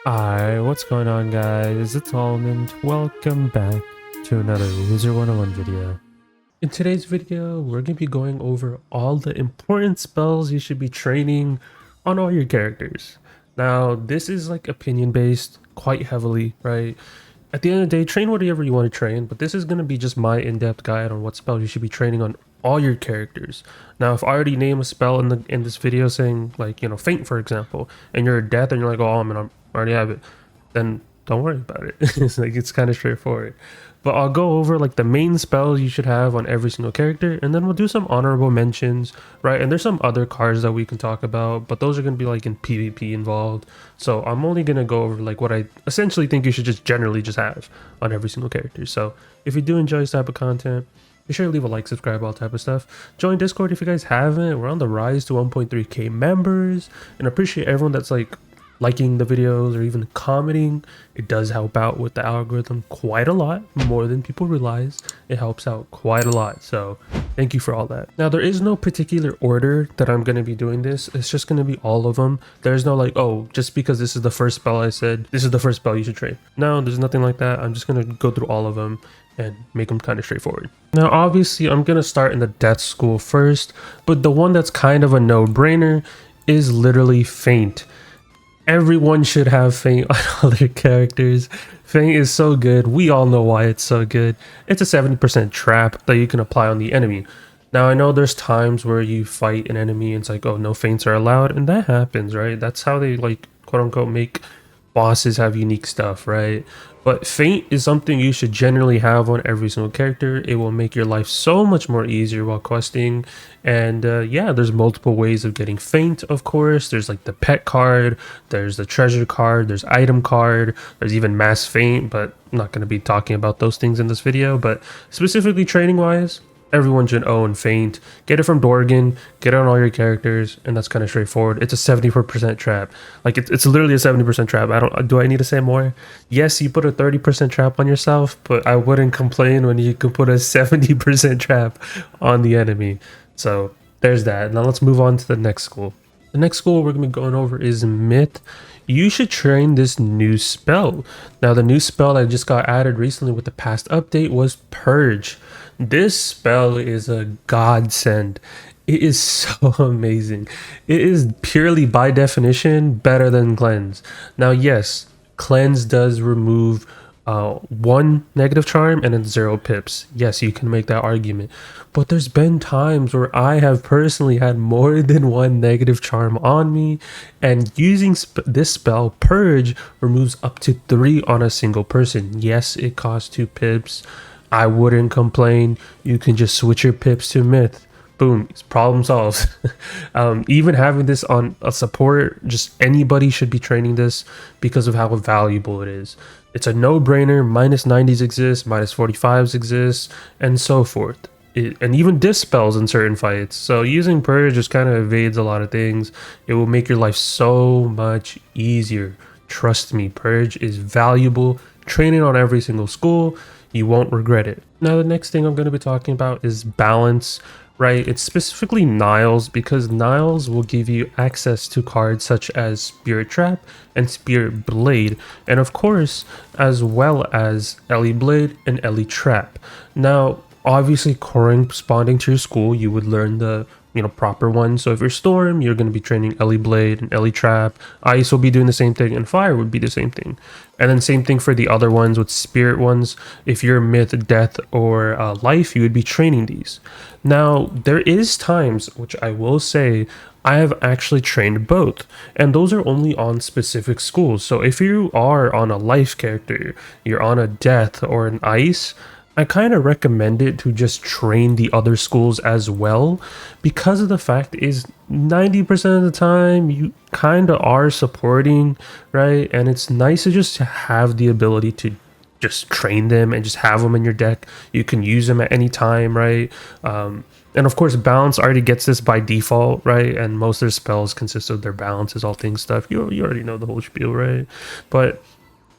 Hi, what's going on guys? It's Almond. Welcome back to another Wizard101 video. In today's video, we're going to be going over all the important spells you should be training on all your characters. Now, this is like opinion based quite heavily, right? At the end of the day, train whatever you want to train, but this is going to be just my in-depth guide on what spells you should be training on all your characters. Now, if I already name a spell in this video saying like, faint for example, and you're a death and you're like, oh, I already have it, then don't worry about it. It's kind of straightforward. But I'll go over like the main spells you should have on every single character, and then we'll do some honorable mentions, right? And there's some other cards that we can talk about, but those are going to be like in PvP involved. So I'm only going to go over like what I essentially think you should just generally just have on every single character. So if you do enjoy this type of content, be sure to leave a like, subscribe, all type of stuff. Join Discord if you guys haven't. We're on the rise to 1.3k members, and I appreciate everyone that's like liking the videos or even commenting. It does help out with the algorithm quite a lot, more than people realize. It helps out quite a lot, so thank you for all that. Now, there is no particular order that I'm going to be doing this. It's just going to be all of them. There's no like, oh, just because this is the first spell I said, this is the first spell you should train. No, there's nothing like that. I'm just going to go through all of them and make them kind of straightforward. Now, obviously, I'm going to start in the death school first, but the one that's kind of a no-brainer is literally Faint. Everyone should have Faint on all their characters. Faint is so good. We all know why it's so good. It's a 70% trap that you can apply on the enemy. Now, I know there's times where you fight an enemy and it's like, oh, no feints are allowed, and that happens, right? That's how they like quote unquote make bosses have unique stuff, right? But Feint is something you should generally have on every single character. It will make your life so much more easier while questing. And yeah, there's multiple ways of getting Feint, of course. There's like the pet card, there's the treasure card, there's item card, there's even mass Feint, but I'm not going to be talking about those things in this video. But specifically training wise, everyone should own Feint. Get it from Dorgan, get it on all your characters, and that's kind of straightforward. It's a 74% trap. Like it's literally a 70% trap. Do I need to say more? Yes, you put a 30% trap on yourself, but I wouldn't complain when you can put a 70% trap on the enemy. So there's that. Now let's move on to the next school. The next school we're going to be going over is Myth. You should train this new spell. Now, the new spell that just got added recently with the past update was Purge. This spell is a godsend. It is so amazing. It is purely by definition better than Cleanse. Now, yes, Cleanse does remove one negative charm and then 0 pips. Yes, you can make that argument, but there's been times where I have personally had more than one negative charm on me, and using this spell Purge removes up to 3 on a single person. Yes, it costs 2 pips. I wouldn't complain. You can just switch your pips to Myth. Boom, it's problem solved. Even having this on a support, just anybody should be training this because of how valuable it is. It's a no-brainer. Minus 90s exist, minus 45s exist, and so forth. And even dispels in certain fights. So using Purge just kind of evades a lot of things. It will make your life so much easier. Trust me, Purge is valuable. Train it on every single school. You won't regret it. Now, the next thing I'm going to be talking about is balance, right? It's specifically Niles, because Niles will give you access to cards such as Spirit Trap and Spirit Blade, and of course, as well as Ellie Blade and Ellie Trap. Now, obviously, corresponding to your school, you would learn the proper one. So if you're Storm, you're going to be training Ellie Blade and Ellie Trap. Ice will be doing the same thing, and Fire would be the same thing. And then same thing for the other ones with Spirit ones. If you're Myth, Death, or Life, you would be training these. Now, there is times, which I will say, I have actually trained both, and those are only on specific schools. So if you are on a Life character, you're on a Death or an Ice, I kind of recommend it to just train the other schools as well, because of the fact is 90% of the time you kind of are supporting, right? And it's nice to just have the ability to just train them and just have them in your deck. You can use them at any time, right? And of course, balance already gets this by default, right? And most of their spells consist of their balances, all things stuff. You already know the whole spiel, right? But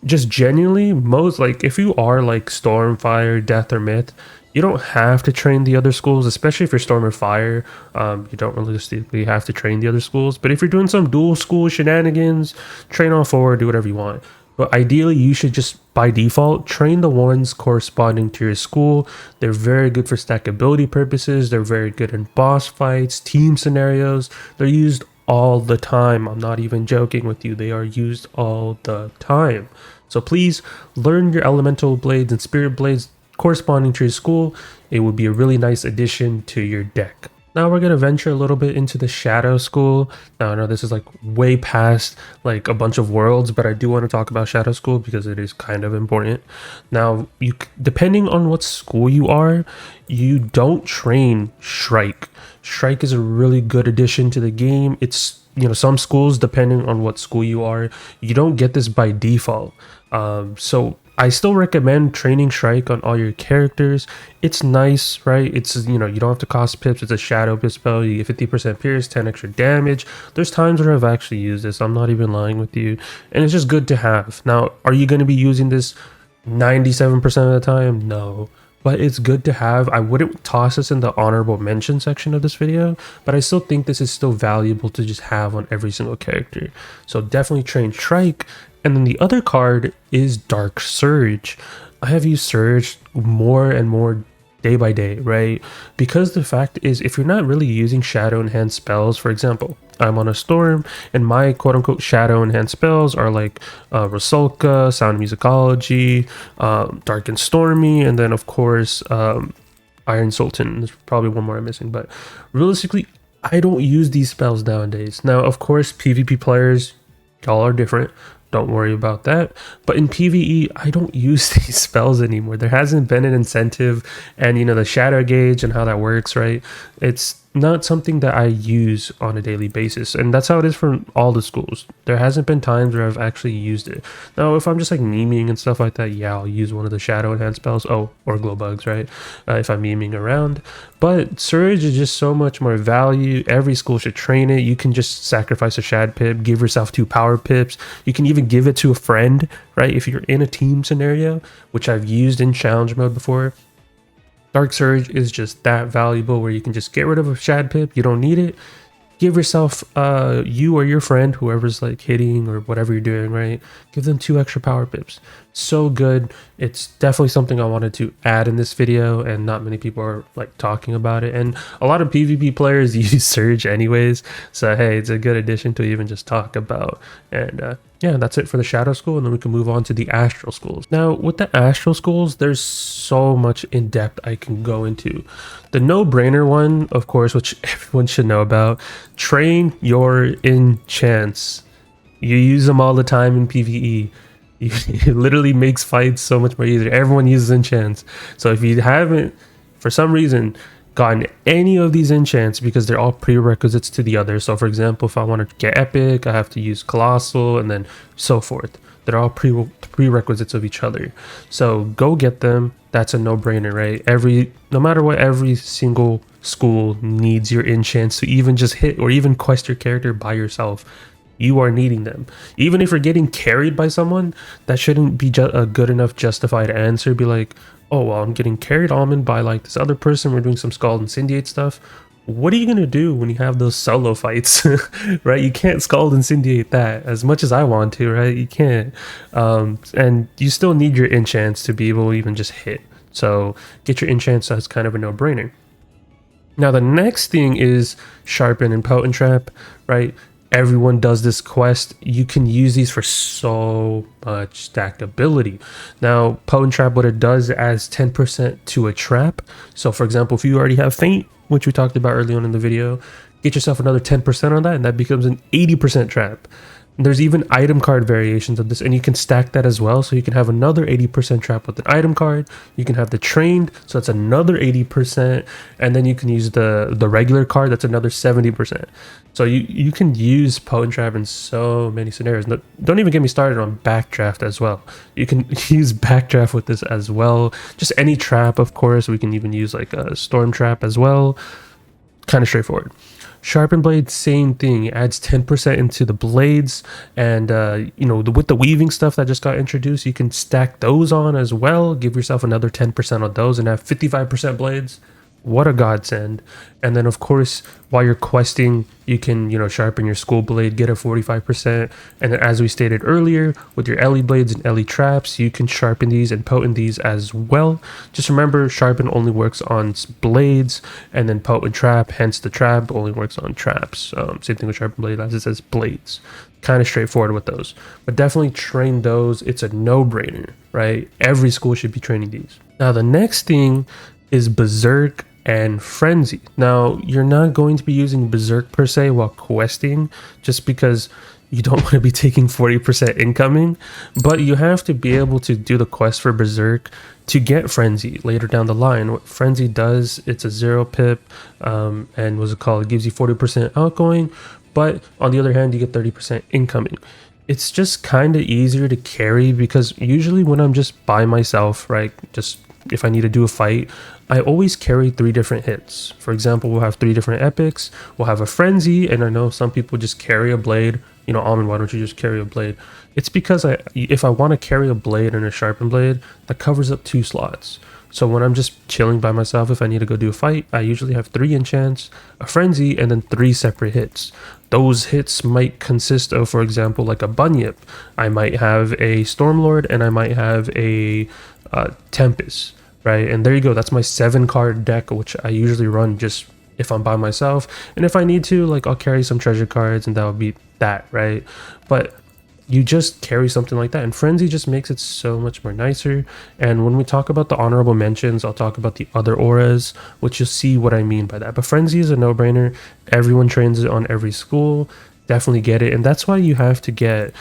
just genuinely, most, like, if you are like Storm, Fire, Death, or Myth, You don't have to train the other schools, especially if you're Storm or Fire. You don't realistically have to train the other schools. But if you're doing some dual school shenanigans, train all four, do whatever you want. But ideally, you should just, by default, train the ones corresponding to your school. They're very good for stackability purposes. They're very good in boss fights, team scenarios. They're used all the time. I'm not even joking with you. They are used all the time. So please learn your elemental blades and spirit blades corresponding to your school. It would be a really nice addition to your deck. Now we're going to venture a little bit into the Shadow School. Now I know this is like way past like a bunch of worlds, but I do want to talk about Shadow School because it is kind of important. Now, depending on what school you are, you don't train Shrike. Shrike is a really good addition to the game. It's, you know, some schools, depending on what school you are, you don't get this by default. So I still recommend training Shrike on all your characters. It's nice, right? It's, you know, you don't have to cost pips. It's a shadow pip spell. You get 50% pierce, 10 extra damage. There's times where I've actually used this. I'm not even lying with you. And it's just good to have. Now, are you going to be using this 97% of the time? No. But it's good to have. I wouldn't toss this in the honorable mention section of this video, but I still think this is still valuable to just have on every single character. So definitely train Shrike. And then the other card is Dark Surge. I have used Surge more and more day by day, right? Because the fact is, if you're not really using shadow enhanced spells, for example, I'm on a storm and my quote unquote shadow enhanced spells are like Rusalka, Sound Musicology, Dark and Stormy, and then of course Iron Sultan. There's probably one more I'm missing, but realistically, I don't use these spells nowadays. Now, of course, PvP players, y'all are different. Don't worry about that. But in PvE, I don't use these spells anymore. There hasn't been an incentive, and you know, the shadow gauge and how that works, right? It's not something that I use on a daily basis, and that's how it is for all the schools. There hasn't been times where I've actually used it. Now, if I'm just like memeing and stuff like that, yeah, I'll use one of the shadow enhanced spells. Oh, or glow bugs, right? If I'm memeing around. But Surge is just so much more value. Every school should train it. You can just sacrifice a shad pip, give yourself 2 power pips. You can even give it to a friend, right? If you're in a team scenario, which I've used in challenge mode before. Dark Surge is just that valuable where you can just get rid of a shad pip. You don't need it. Give yourself, you or your friend, whoever's like hitting or whatever you're doing, right? Give them 2 extra power pips. So good. It's definitely something I wanted to add in this video, and not many people are like talking about it. And a lot of PvP players use Surge anyways. So hey, it's a good addition to even just talk about. And yeah, that's it for the Shadow School, and then we can move on to the Astral Schools. Now, with the Astral Schools, there's so much in depth I can go into. The no-brainer one, of course, which everyone should know about, train your enchants. You use them all the time in PvE. It literally makes fights so much more easier. Everyone uses enchants. So if you haven't, for some reason, gotten any of these enchants, because they're all prerequisites to the other. So for example, if I want to get epic, I have to use colossal and then so forth. They're all prerequisites of each other. So go get them. That's a no-brainer, right? No matter what, every single school needs your enchants to even just hit or even quest your character by yourself. You are needing them. Even if you're getting carried by someone, that shouldn't be a good enough justified answer. Be like, oh, well, I'm getting carried, Almond, by like this other person. We're doing some Scald Incendiate stuff. What are you going to do when you have those solo fights, right? You can't Scald Incendiate that as much as I want to, right? You can't. And you still need your enchants to be able to even just hit. So get your enchants. That's kind of a no-brainer. Now, the next thing is Sharpen and Potent Trap, right? Everyone does this quest. You can use these for so much stackability. Now, Potent Trap, what it does, adds 10% to a trap. So for example, if you already have Feint, which we talked about early on in the video, get yourself another 10% on that, and that becomes an 80% trap. There's even item card variations of this, and you can stack that as well. So you can have another 80% trap with an item card. You can have the trained, so that's another 80%, and then you can use the regular card, that's another 70%. So you can use Potent Trap in so many scenarios. Don't even get me started on Backdraft as well. You can use Backdraft with this as well. Just any trap, of course. We can even use like a Storm Trap as well. Kind of straightforward. Sharpen blade, same thing. It adds 10% into the blades, and you know, with the weaving stuff that just got introduced, you can stack those on as well. Give yourself another 10% on those and have 55% blades. What a godsend. And then of course, while you're questing, you can, you know, sharpen your school blade, get a 45%. And then as we stated earlier, with your Ellie blades and Ellie traps, you can sharpen these and potent these as well. Just remember, sharpen only works on blades, and then potent trap, hence the trap, only works on traps. Same thing with sharpen blade, as it says blades. Kind of straightforward with those, but definitely train those. It's a no-brainer, right? Every school should be training these. Now the next thing is Berserk and Frenzy. Now, you're not going to be using Berserk per se while questing, just because you don't want to be taking 40% incoming, but you have to be able to do the quest for Berserk to get Frenzy later down the line. What Frenzy does, it's a 0 pip, and what's it called? It gives you 40% outgoing, but on the other hand, you get 30% incoming. It's just kind of easier to carry, because usually when I'm just by myself, right, just if I need to do a fight, I always carry 3 different hits. For example, we'll have 3 different epics, we'll have a Frenzy, and I know some people just carry a blade. You know, Almond, why don't you just carry a blade? It's because if I want to carry a blade and a sharpened blade, that covers up 2 slots. So when I'm just chilling by myself, if I need to go do a fight, I usually have 3 enchants, a Frenzy, and then 3 separate hits. Those hits might consist of, for example, like a Bunyip. I might have a Stormlord, and I might have a Tempest, right? And there you go. That's my 7-card deck, which I usually run just if I'm by myself. And if I need to, like, I'll carry some treasure cards, and that would be that, right? But you just carry something like that, and Frenzy just makes it so much more nicer. And when we talk about the honorable mentions, I'll talk about the other auras, which you'll see what I mean by that. But Frenzy is a no-brainer. Everyone trains it on every school. Definitely get it. And that's why you have to get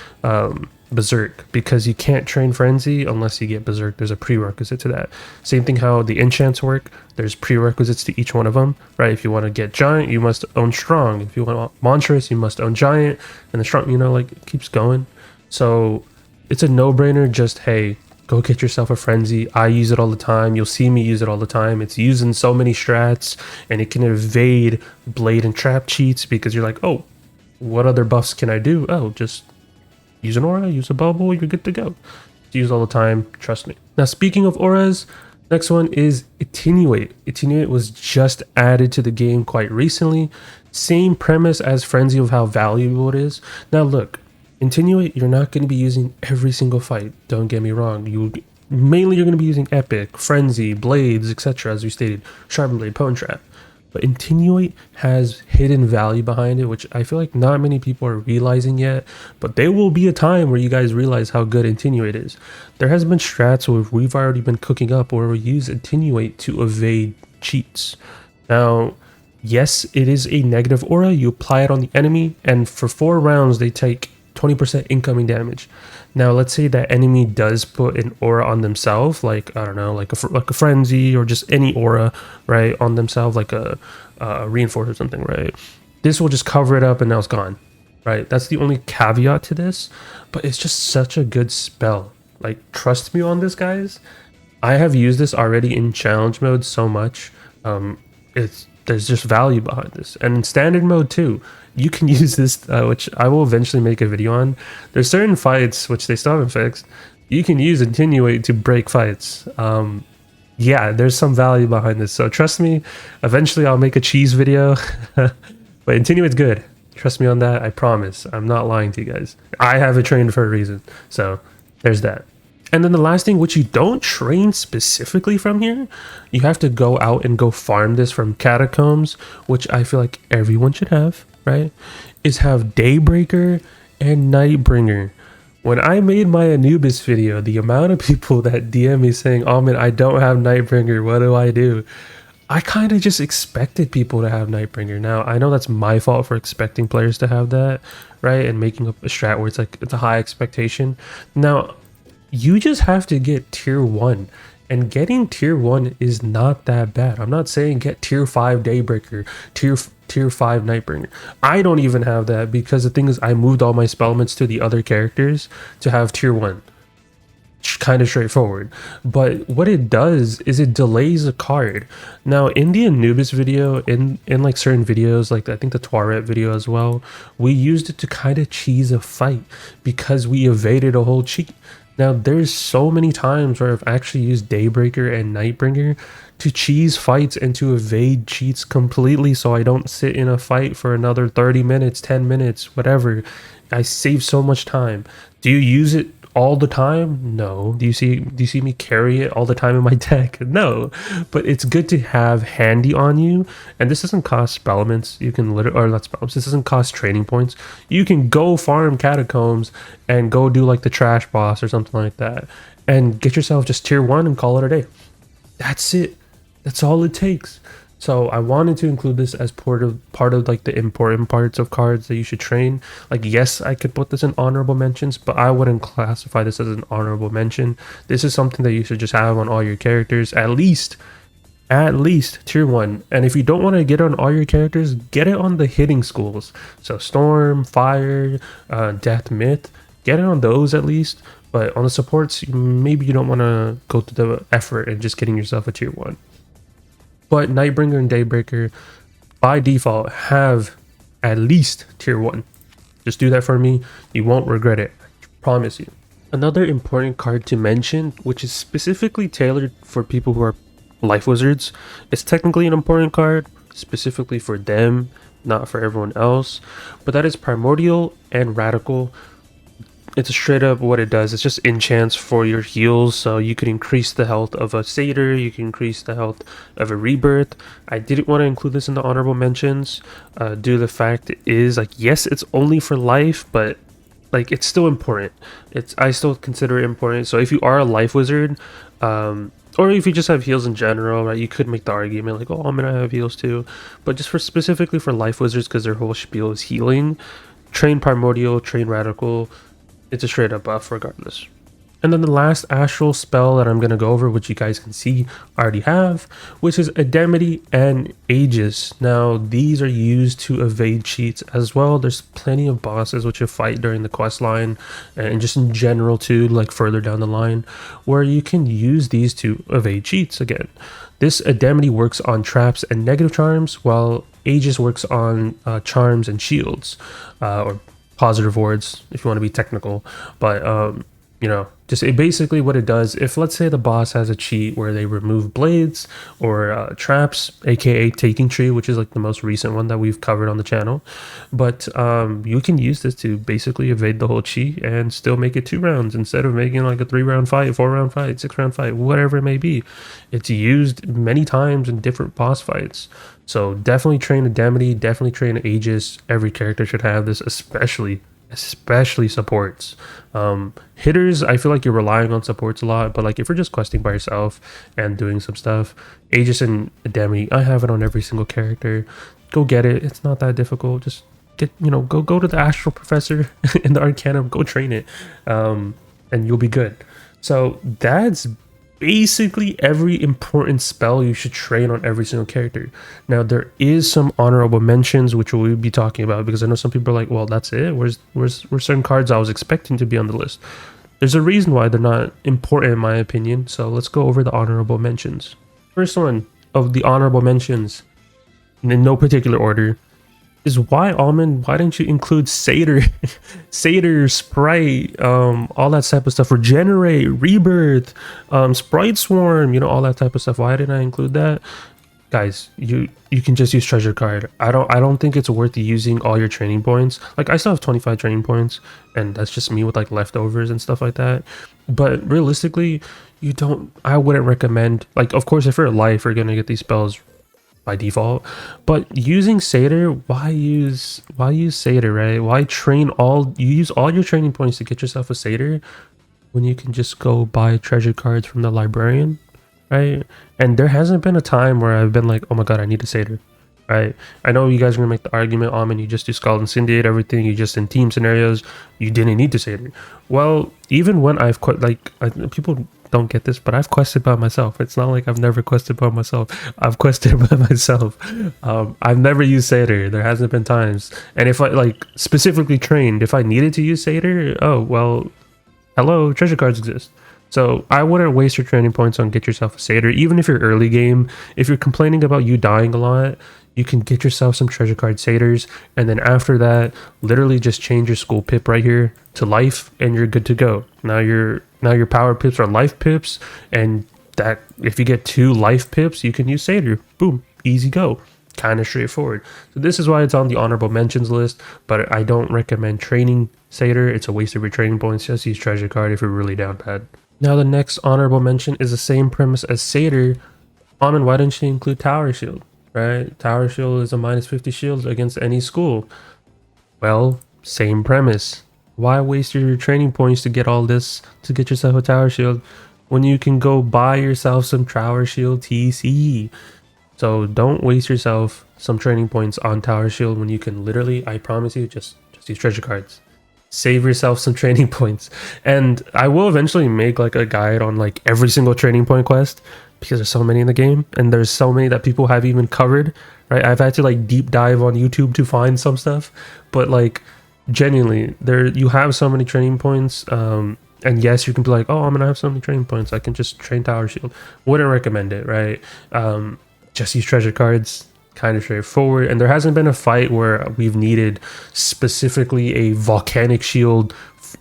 Berserk, because you can't train Frenzy unless you get Berserk. There's a prerequisite to that. Same thing how the enchants work. There's prerequisites to each one of them, right? If you want to get Giant, you must own Strong. If you want Monstrous, you must own Giant. And the Strong, you know, like, it keeps going. So it's a no-brainer. Just, hey, go get yourself a Frenzy. I use it all the time. You'll see me use it all the time. It's used in so many strats, and it can evade blade and trap cheats, because you're like, oh, what other buffs can I do? Oh, just use an aura, use a bubble, you're good to go. It's used all the time, trust me. Now, speaking of auras, next one is Attenuate. Attenuate was just added to the game quite recently. Same premise as Frenzy of how valuable it is. Now look, Attenuate, you're not going to be using every single fight, don't get me wrong. Mainly you're going to be using Epic, Frenzy, Blades, etc. as we stated, Sharpen Blade, Potent Trap. But Attenuate has hidden value behind it, which I feel like not many people are realizing yet. But there will be a time where you guys realize how good Attenuate is. There has been strats where we've already been cooking up where we use Attenuate to evade cheats. Now, yes, it is a negative aura. You apply it on the enemy, and for 4 rounds, they take 20% incoming damage. Now, let's say that enemy does put an aura on themselves, like, I don't know, like a Frenzy, or just any aura, right, on themselves, like a Reinforce or something, right? This will just cover it up, and now it's gone, right? That's the only caveat to this, but it's just such a good spell. Like, trust me on this, guys. I have used this already in challenge mode so much. There's just value behind this, and in standard mode too. You can use this, which I will eventually make a video on. There's certain fights, which they still haven't fixed, you can use Attenuate to break fights. Yeah, there's some value behind this, so trust me, eventually I'll make a cheese video. But Attenuate's good. Trust me on that, I promise. I'm not lying to you guys. I have it trained for a reason, so there's that. And then the last thing, which you don't train specifically from here, you have to go out and go farm this from Catacombs, which I feel like everyone should have, right? Is have Daybreaker and Nightbringer. When I made my Anubis video, the amount of people that DM me saying, Almond, I don't have Nightbringer, what do I do? I kind of just expected people to have Nightbringer. Now, I know that's my fault for expecting players to have that, right? And making up a strat where it's like, it's a high expectation. Now, you just have to get tier 1, and getting tier 1 is not that bad. I'm not saying get tier 5 Daybreaker, tier 5 Nightbringer. I don't even have that, because the thing is, I moved all my spellments to the other characters to have tier 1. kind of straightforward. But what it does is it delays a card. Now in the Anubis video, in like certain videos, like I think the Tuaret video as well, we used it to kind of cheese a fight because we evaded a whole cheat. Now there's so many times where I've actually used Daybreaker and Nightbringer to cheese fights and to evade cheats completely, so I don't sit in a fight for another 30 minutes, 10 minutes, whatever. I save so much time. Do you use it all the time? No. Do you see me carry it all the time in my deck? No. But it's good to have handy on you, and this doesn't cost spell elements. You can literally, or not spell elements, this doesn't cost training points. You can go farm catacombs and go do like the trash boss or something like that and get yourself just tier 1 and call it a day. That's it. That's all it takes. So I wanted to include this as part of like the important parts of cards that you should train. Like, yes, I could put this in honorable mentions, but I wouldn't classify this as an honorable mention. This is something that you should just have on all your characters, at least tier 1. And if you don't want to get it on all your characters, get it on the hitting schools. So Storm, Fire, Death, Myth, get it on those at least. But on the supports, maybe you don't want to go through the effort and just getting yourself a tier 1. But Nightbringer and Daybreaker, by default, have at least tier 1. Just do that for me. You won't regret it. I promise you. Another important card to mention, which is specifically tailored for people who are life wizards. It's technically an important card, specifically for them, not for everyone else. But that is Primordial and Radical. It's straight up what it does. It's just enchants for your heals, so you can increase the health of a satyr, you can increase the health of a rebirth. I didn't want to include this in the honorable mentions due to the fact it is like, yes, it's only for life, but like it's still important. I still consider it important. So if you are a life wizard, or if you just have heals in general, right, you could make the argument like, oh, I'm gonna have heals too. But just for specifically for life wizards, because their whole spiel is healing, train Primordial, train Radical. It's a straight up buff regardless. And then the last astral spell that I'm going to go over, which you guys can see I already have, which is Indemnity and Aegis. Now these are used to evade cheats as well. There's plenty of bosses which you fight during the quest line and just in general too, like further down the line, where you can use these to evade cheats again. This Indemnity works on traps and negative charms, while Aegis works on charms and shields, or positive wards if you want to be technical. But you know, just basically what it does, if let's say the boss has a cheat where they remove blades or traps, aka taking tree, which is like the most recent one that we've covered on the channel, but you can use this to basically evade the whole cheat and still make it 2 rounds instead of making like a 3-round fight, 4-round fight, 6-round fight, whatever it may be. It's used many times in different boss fights. So definitely train Indemnity, definitely train Aegis. Every character should have this, especially supports. Hitters, I feel like you're relying on supports a lot, but like if you're just questing by yourself and doing some stuff, Aegis and Indemnity, I have it on every single character. Go get it. It's not that difficult. Just get, you know, go to the Astral Professor in the Arcanum, go train it, and you'll be good. So that's basically every important spell you should train on every single character. Now there is some honorable mentions which we'll be talking about, because I know some people are like, well, that's it, where's certain cards I was expecting to be on the list. There's a reason why they're not important in my opinion, so let's go over the honorable mentions. First one of the honorable mentions, in no particular order, is why Almond, why didn't you include Satyr, Satyr, Sprite, all that type of stuff, Regenerate, Rebirth, Sprite Swarm, you know, all that type of stuff. Why didn't I include that? Guys, you can just use treasure card. I don't think it's worth using all your training points. Like I still have 25 training points, and that's just me with like leftovers and stuff like that. But realistically, I wouldn't recommend, like, of course if you're alive, you're gonna get these spells by default, but using Satyr, why use Satyr, right? Why use all your training points to get yourself a Satyr when you can just go buy treasure cards from the librarian, right? And there hasn't been a time where I've been like, oh my god, I need a Satyr, right? I know you guys are gonna make the argument, Almond, you just do Scald Incendiate everything, you just in team scenarios, you didn't need to Satyr. Well, even when I've people don't get this, but I've quested by myself. It's not like I've never quested by myself. I've quested by myself. I've never used Satyr. There hasn't been times. And if I like specifically trained, if I needed to use Satyr, oh well, hello, treasure cards exist. So I wouldn't waste your training points on get yourself a satyr, even if you're early game. If you're complaining about you dying a lot, you can get yourself some treasure card satyrs, and then after that, literally just change your school pip right here to life, and you're good to go. Now your power pips are life pips, and that if you get 2 life pips, you can use satyr. Boom, easy go. Kind of straightforward. So this is why it's on the honorable mentions list, but I don't recommend training satyr. It's a waste of your training points. Just use treasure card if you're really down bad. Now the next honorable mention is the same premise as satyr. Almond, why didn't you include tower shield? Right? Tower shield is a minus 50 shield against any school. Well, same premise. Why waste your training points to get all this to get yourself a tower shield when you can go buy yourself some tower shield TC? So don't waste yourself some training points on tower shield when you can literally, I promise you, just use treasure cards. Save yourself some training points. And I will eventually make like a guide on like every single training point quest, because there's so many in the game and there's so many that people have even covered, right? I've had to like deep dive on YouTube to find some stuff, but like genuinely there you have so many training points. And yes, you can be like, oh, I'm gonna have so many training points, I can just train tower shield. Wouldn't recommend it, right? Just use treasure cards. Kind of straightforward, and there hasn't been a fight where we've needed specifically a volcanic shield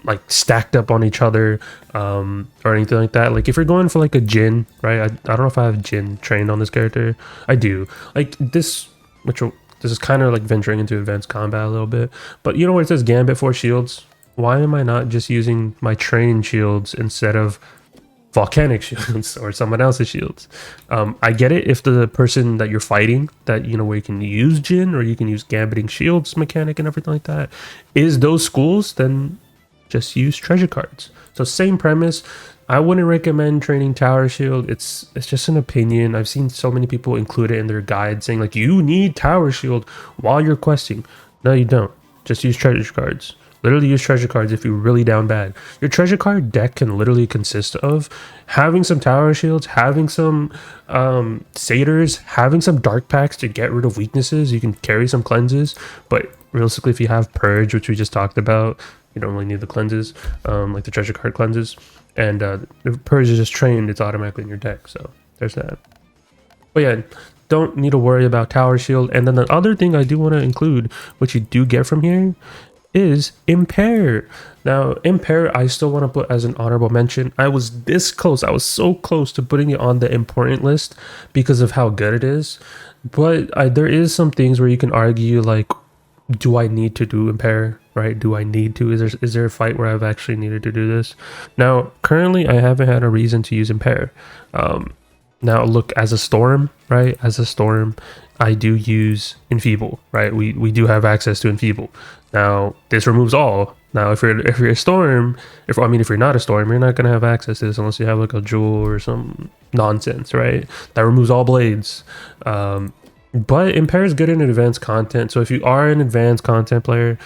like stacked up on each other, or anything like that. Like if you're going for like a Jin, right? I don't know if I have Jin trained on this character. I do. Like this, this is kind of like venturing into advanced combat a little bit, but you know where it says Gambit 4 shields? Why am I not just using my train shields instead of volcanic shields or someone else's shields? I get it if the person that you're fighting, that you know where you can use Jin or you can use gambiting shields mechanic and everything like that, is those schools, then just use treasure cards. So same premise. I wouldn't recommend training tower shield. It's just an opinion. I've seen so many people include it in their guide saying like you need tower shield while you're questing. No, you don't. Just use treasure cards. Literally use treasure cards if you're really down bad. Your treasure card deck can literally consist of having some tower shields, having some satyrs, having some dark packs to get rid of weaknesses. You can carry some cleanses, but realistically, if you have purge, which we just talked about, you don't really need the cleanses, like the treasure card cleanses. And if purge is just trained, it's automatically in your deck. So there's that. But yeah, don't need to worry about tower shield. And then the other thing I do want to include, which you do get from here, is impair. Now impair I still want to put as an honorable mention. I was this close, I was so close to putting it on the important list because of how good it is, but there is some things where you can argue like, do I need to do impair, right? Do I need to? Is there a fight where I've actually needed to do this? Now currently I haven't had a reason to use impair. Now look, as a storm, right? As a storm, I do use enfeeble, right? We do have access to enfeeble. Now this removes all. Now if you're a storm, if you're not a storm, you're not gonna have access to this unless you have like a jewel or some nonsense, right? That removes all blades. But impair is good in advanced content. So if you are an advanced content player,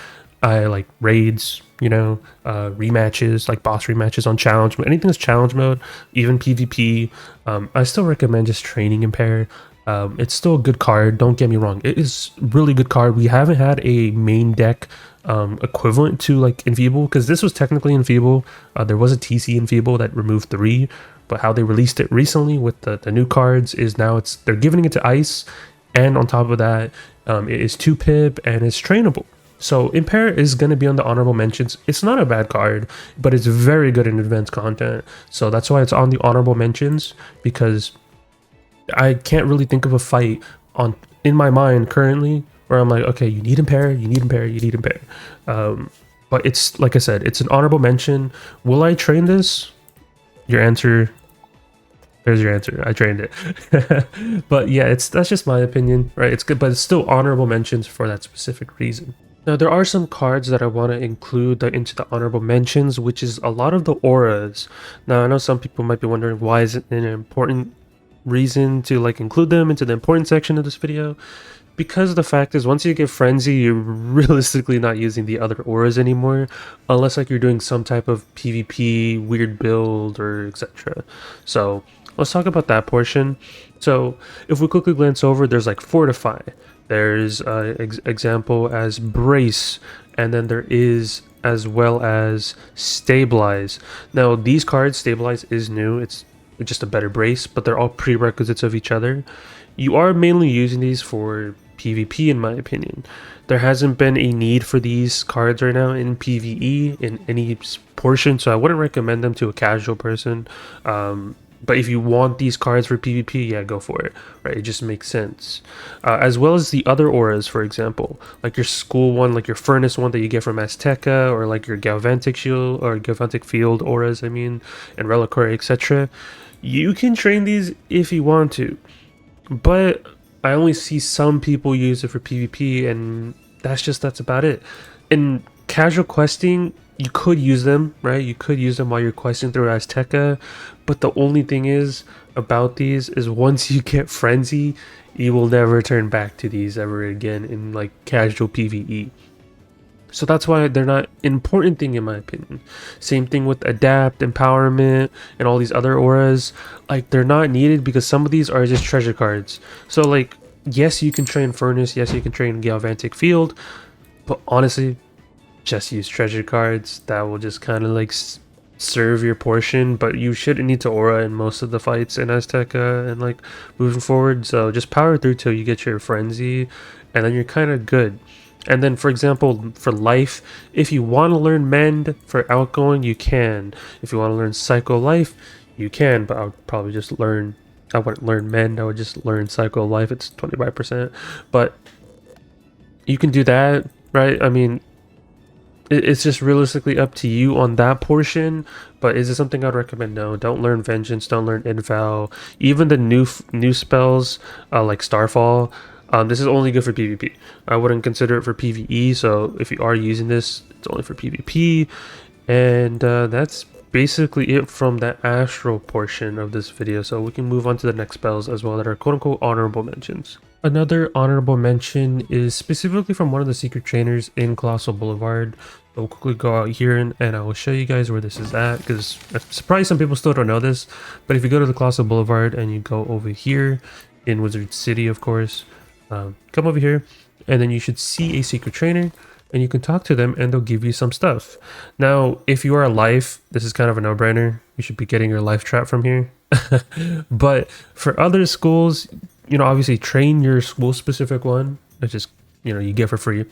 I like raids, you know, rematches, like boss rematches on challenge mode, anything that's challenge mode, even PvP. I still recommend just training impair. It's still a good card, don't get me wrong. It is really good card. We haven't had a main deck equivalent to like enfeeble, because this was technically enfeeble. There was a TC enfeeble that removed 3, but how they released it recently with the new cards is now they're giving it to ice, and on top of that, it is 2 pip and it's trainable. So impair is going to be on the honorable mentions. It's not a bad card, but it's very good in advanced content. So that's why it's on the honorable mentions, because I can't really think of a fight in my mind currently where I'm like, okay, you need impair, you need impair, you need impair. But it's like I said, it's an honorable mention. Will I train this? Your answer. There's your answer. I trained it. But yeah, that's just my opinion, right? It's good, but it's still honorable mentions for that specific reason. Now, there are some cards that I want to include into the honorable mentions, which is a lot of the auras. Now, I know some people might be wondering, why is it an important reason to like include them into the important section of this video? Because the fact is, once you get frenzy, you're realistically not using the other auras anymore, unless like you're doing some type of PvP weird build or etc. So let's talk about that portion. So if we quickly glance over, there's like fortify, there's example as brace, and then there is as well as stabilize. Now these cards, stabilize is new, it's just a better brace, but they're all prerequisites of each other. You are mainly using these for PvP in my opinion. There hasn't been a need for these cards right now in PvE in any portion, so I wouldn't recommend them to a casual person. But if you want these cards for PvP, yeah, go for it, right? It just makes sense. As well as the other auras, for example, like your school one, like your furnace one that you get from Azteca, or like your galvantic shield or galvantic field auras, I mean, and reliquary, etc. You can train these if you want to, but I only see some people use it for PvP, and that's about it. In casual questing, you could use them, right? You could use them while you're questing through Azteca, but the only thing is about these is once you get Frenzy, you will never turn back to these ever again in like casual PvE. So that's why they're not an important thing in my opinion. Same thing with Adapt, Empowerment, and all these other auras. Like, they're not needed because some of these are just treasure cards. So like, yes, you can train Furnace, yes, you can train Galvantic Field, but honestly, just use treasure cards. That will just kind of like serve your portion, but you shouldn't need to aura in most of the fights in Azteca and like moving forward. So just power through till you get your Frenzy, and then you're kind of good. And then, for example, for life, if you want to learn Mend for outgoing, you can. If you want to learn Psycho Life, you can, but I would probably just learn, I wouldn't learn Mend, I would just learn Psycho Life, it's 25%. But you can do that, right? I mean, it's just realistically up to you on that portion. But is it something I'd recommend? No, don't learn Vengeance, don't learn Inval. Even the new spells like Starfall, this is only good for PvP. I wouldn't consider it for PvE, so if you are using this, it's only for PvP. And that's basically it from the astral portion of this video, so we can move on to the next spells as well that are quote-unquote honorable mentions. Another honorable mention is specifically from one of the secret trainers in Colossal Boulevard. So we'll quickly go out here and I will show you guys where this is at, because I'm surprised some people still don't know this. But if you go to the Colossal Boulevard and you go over here in Wizard City, of course, come over here and then you should see a secret trainer and you can talk to them and they'll give you some stuff. Now, if you are a life, this is kind of a no-brainer. You should be getting your life trap from here. But for other schools, you know, obviously train your school specific one, which is, you know, you get for free.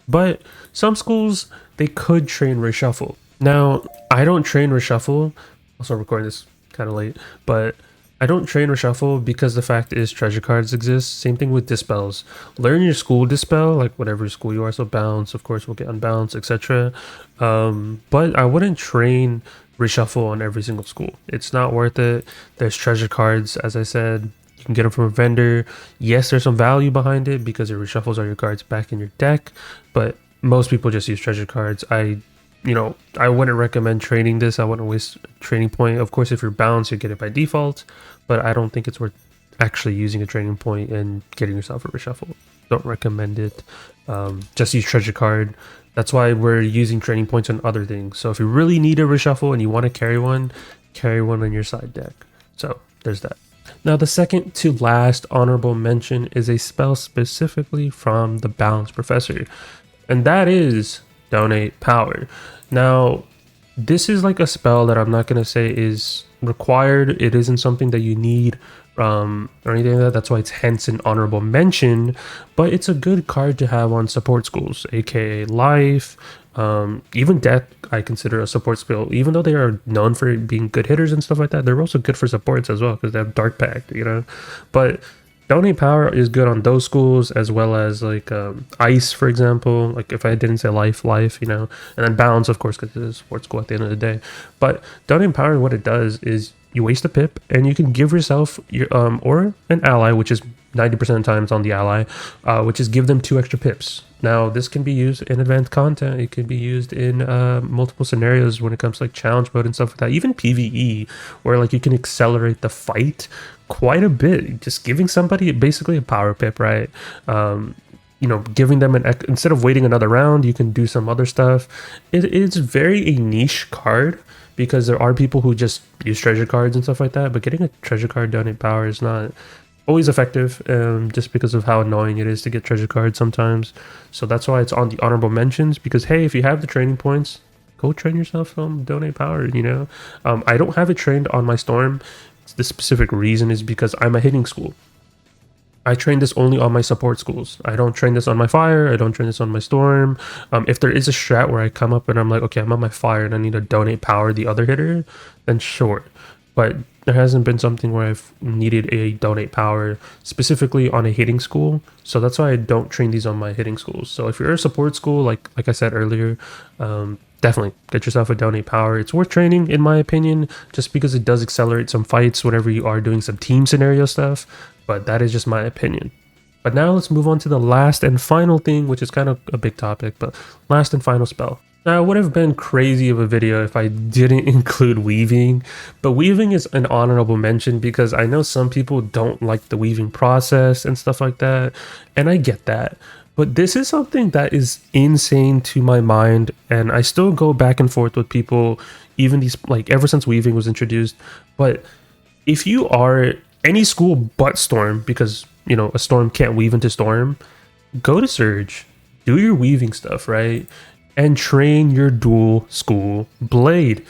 But some schools, they could train reshuffle. Now, I don't train reshuffle. Also recording this kind of late, but I don't train reshuffle because the fact is treasure cards exist. Same thing with dispels. Learn your school dispel, like whatever school you are. So bounce, of course, will get unbounce, etc. But I wouldn't train reshuffle on every single school. It's not worth it. There's treasure cards, as I said. You can get them from a vendor. Yes, there's some value behind it because it reshuffles all your cards back in your deck, but most people just use treasure cards. I wouldn't recommend training this. I wouldn't waste a training point. Of course, if you're balanced, you get it by default, but I don't think it's worth actually using a training point and getting yourself a reshuffle. Don't recommend it. Just use treasure card. That's why we're using training points on other things. So if you really need a reshuffle and you want to carry one on your side deck. So there's that. Now, the second to last honorable mention is a spell specifically from the Balance Professor, and that is Donate Power. Now, this is like a spell that I'm not going to say is required. It isn't something that you need or anything like that. That's why it's hence an honorable mention, but it's a good card to have on support schools, aka Life, even Death. I consider a support spell, even though they are known for being good hitters and stuff like that. They're also good for supports as well because they have Dark Pact, you know. But Donate Power is good on those schools, as well as like Ice, for example. Like if I didn't say Life, you know, and then Balance, of course, because it's a sports school at the end of the day. But Donate Power, what it does is you waste a pip, and you can give yourself your or an ally, which is 90% of the times on the ally, which is give them 2 extra pips. Now, this can be used in advanced content. It can be used in multiple scenarios when it comes to like challenge mode and stuff like that. Even PvE, where like you can accelerate the fight quite a bit. Just giving somebody basically a power pip, right? You know, giving them instead of waiting another round, you can do some other stuff. It's very a niche card because there are people who just use treasure cards and stuff like that. But getting a treasure card Donate Power is not always effective, just because of how annoying it is to get treasure cards sometimes. So that's why it's on the honorable mentions, because hey, if you have the training points, go train yourself donate power, you know. I don't have it trained on my storm. The specific reason is because I'm a hitting school. I train this only on my support schools. I don't train this on my fire. I don't train this on my storm. If there is a strat where I come up and I'm like, okay, I'm on my fire and I need to donate power the other hitter, then sure. But there hasn't been something where I've needed a donate power specifically on a hitting school. So that's why I don't train these on my hitting schools. So if you're a support school, like I said earlier, definitely get yourself a donate power. It's worth training, in my opinion, just because it does accelerate some fights whenever you are doing some team scenario stuff. But that is just my opinion. But now let's move on to the last and final thing, which is kind of a big topic, but last and final spell. Now, it would have been crazy of a video if I didn't include weaving, but weaving is an honorable mention because I know some people don't like the weaving process and stuff like that, and I get that. But this is something that is insane to my mind, and I still go back and forth with people, even these, like, ever since weaving was introduced. But if you are any school but storm, because, you know, a storm can't weave into storm, go to surge, do your weaving stuff, right? And train your dual school blade.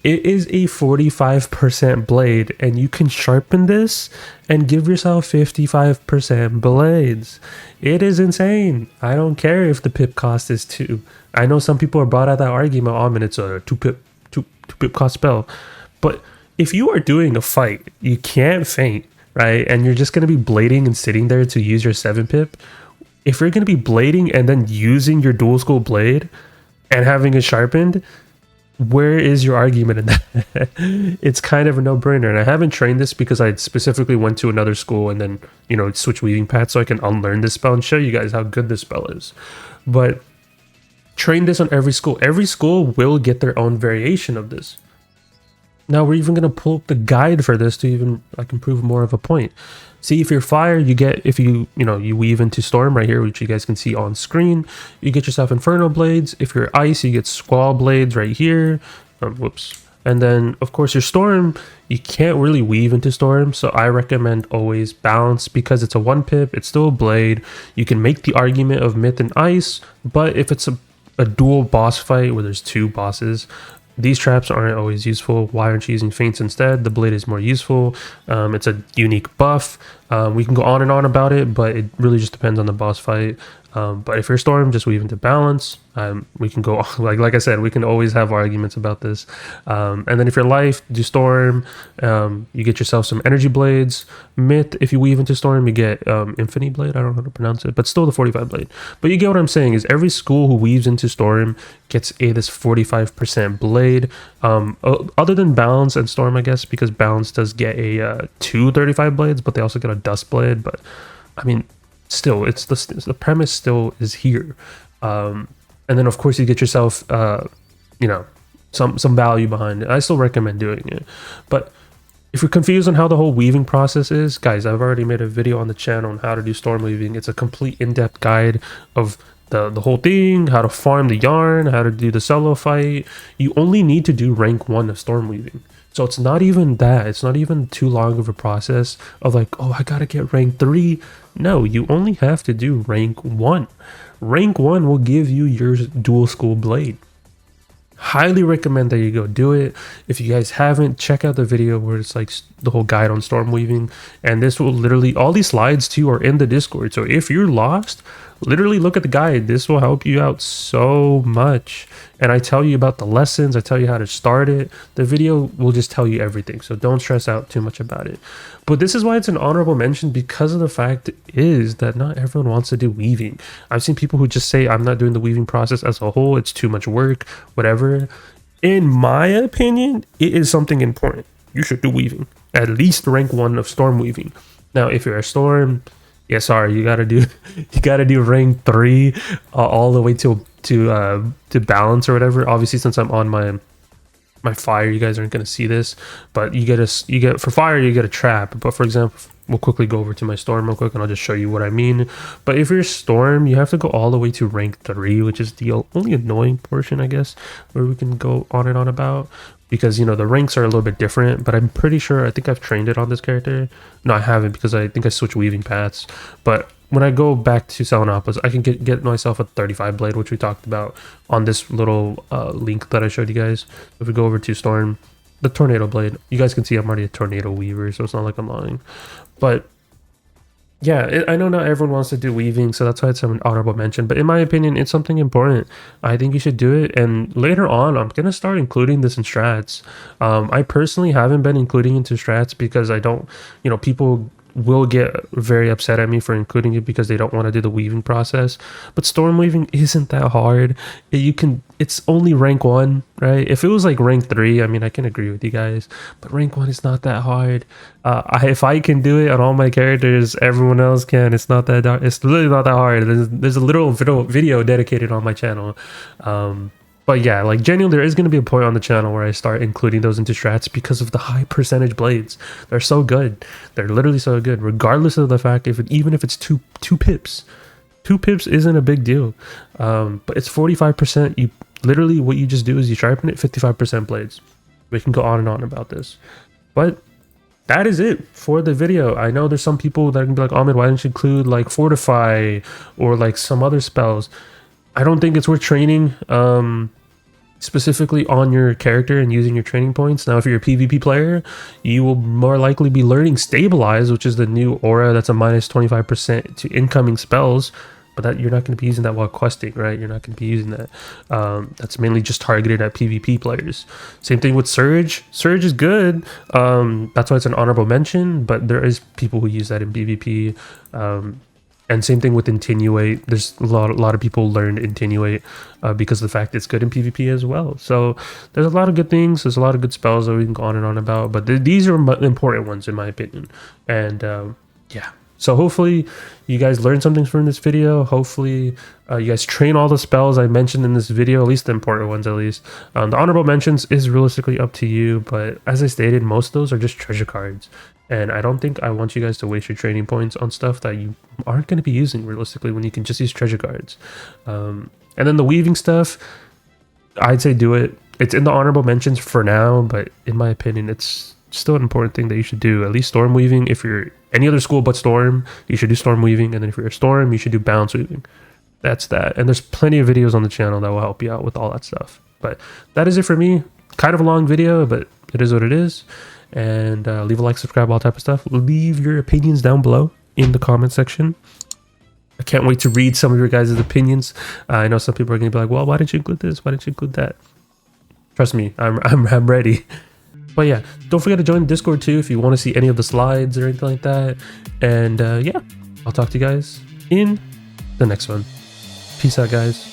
It is a 45% blade, and you can sharpen this and give yourself 55% blades. It is insane. I don't care if the pip cost is 2. I know some people are brought out that argument, oh man, it's a 2 pip cost spell. But if you are doing a fight, you can't faint, right? And you're just going to be blading and sitting there to use your 7 pip. If you're going to be blading and then using your dual school blade and having it sharpened, where is your argument in that? It's kind of a no-brainer. And I haven't trained this because I specifically went to another school and then, you know, switch weaving paths so I can unlearn this spell and show you guys how good this spell is. But train this on every school. Every school will get their own variation of this. Now we're even going to pull up the guide for this to even like improve more of a point. See, if you're fire, you get, if you weave into storm right here, which you guys can see on screen, you get yourself inferno blades. If you're ice, you get squall blades right here. Whoops. And then of course your storm, you can't really weave into storm. So I recommend always balance because it's a 1 pip. It's still a blade. You can make the argument of myth and ice, but if it's a dual boss fight where there's 2 bosses, these traps aren't always useful. Why aren't you using feints instead? The blade is more useful. It's a unique buff. We can go on and on about it, but it really just depends on the boss fight. But if you're storm, just weave into balance. We can go like I said, we can always have arguments about this. And then if you're life, do storm. You get yourself some energy blades. Myth, if you weave into storm, you get infinity blade. I don't know how to pronounce it, but still the 45 blade. But you get what I'm saying is every school who weaves into storm gets this 45% blade. Other than balance and storm, I guess, because balance does get a 2 35 blades, but they also get a dust blade. But I mean, still, it's the premise still is here. And then of course you get yourself you know, some value behind it. I still recommend doing it. But if you're confused on how the whole weaving process is, guys, I've already made a video on the channel on how to do storm weaving. It's a complete in-depth guide of the whole thing, how to farm the yarn, how to do the solo fight. You only need to do rank 1 of storm weaving. So it's not even that. It's not even too long of a process of like, oh, I gotta get rank 3. No, you only have to do rank 1. Rank 1 will give you your dual school blade. Highly recommend that you go do it. If you guys haven't, check out the video where it's like the whole guide on storm weaving. And this will literally, all these slides too are in the Discord. So if you're lost, literally look at the guide. This will help you out so much. And I tell you about the lessons. I tell you how to start it. The video will just tell you everything. So don't stress out too much about it. But this is why it's an honorable mention, because of the fact is that not everyone wants to do weaving. I've seen people who just say, I'm not doing the weaving process as a whole. It's too much work, whatever. In my opinion, it is something important. You should do weaving. At least rank 1 of storm weaving. Now, if you're a storm, yeah, sorry, you gotta do rank 3 all the way to balance or whatever. Obviously, since I'm on my fire, you guys aren't gonna see this, but you get for fire you get a trap. But for example, we'll quickly go over to my storm real quick and I'll just show you what I mean. But if you're storm, you have to go all the way to rank 3, which is the only annoying portion, I guess, where we can go on and on about. because, you know, the ranks are a little bit different, but I'm pretty sure, I think I've trained it on this character. No, I haven't, because I think I switched weaving paths. But when I go back to Selenopolis, I can get myself a 35 blade, which we talked about on this little link that I showed you guys. If we go over to Storm, the tornado blade, you guys can see I'm already a tornado weaver, so it's not like I'm lying. But yeah, I know not everyone wants to do weaving, so that's why it's an honorable mention. But in my opinion, it's something important. I think you should do it. And later on, I'm going to start including this in strats. I personally haven't been including into strats because I don't, you know, people will get very upset at me for including it because they don't want to do the weaving process. But storm weaving isn't that hard. It's only rank 1, right? If it was like rank 3, I mean, I can agree with you guys, but rank 1 is not that hard. If I can do it on all my characters, everyone else can. It's not that it's literally not that hard. There's a little video dedicated on my channel. But yeah, like genuinely, there is going to be a point on the channel where I start including those into strats because of the high percentage blades. They're so good. They're literally so good, regardless of the fact even if it's two pips. 2 pips isn't a big deal. But it's 45%. You literally, what you just do is you sharpen it, 55% blades. We can go on and on about this. But that is it for the video. I know there's some people that are gonna be like, Almond, why didn't you include like fortify or like some other spells? I don't think it's worth training specifically on your character and using your training points. Now, if you're a PvP player, you will more likely be learning Stabilize, which is the new aura that's a minus 25% to incoming spells, but that you're not going to be using that while questing, right? You're not going to be using that. That's mainly just targeted at PvP players. Same thing with Surge. Surge is good. That's why it's an honorable mention, but there is people who use that in PvP. And same thing with Intinuate. There's a lot of people learned Intinuate because of the fact it's good in PvP as well. So there's a lot of good things. There's a lot of good spells that we can go on and on about. But these are important ones in my opinion. And yeah. So hopefully you guys learned something from this video. Hopefully you guys train all the spells I mentioned in this video, at least the important ones at least. The honorable mentions is realistically up to you. But as I stated, most of those are just treasure cards. And I don't think I want you guys to waste your training points on stuff that you aren't going to be using realistically when you can just use treasure cards. And then the weaving stuff, I'd say do it. It's in the honorable mentions for now, but in my opinion, it's still an important thing that you should do. At least storm weaving. If you're any other school but storm, you should do storm weaving. And then if you're a storm, you should do balance weaving. That's that. And there's plenty of videos on the channel that will help you out with all that stuff. But that is it for me. Kind of a long video, but it is what it is. And leave a like, subscribe, all type of stuff. Leave your opinions down below in the comment section. I can't wait to read some of your guys' opinions. I know some people are going to be like, well, why didn't you include this? Why didn't you include that? Trust me, I'm ready. But yeah, don't forget to join the Discord too if you want to see any of the slides or anything like that. And yeah, I'll talk to you guys in the next one. Peace out, guys.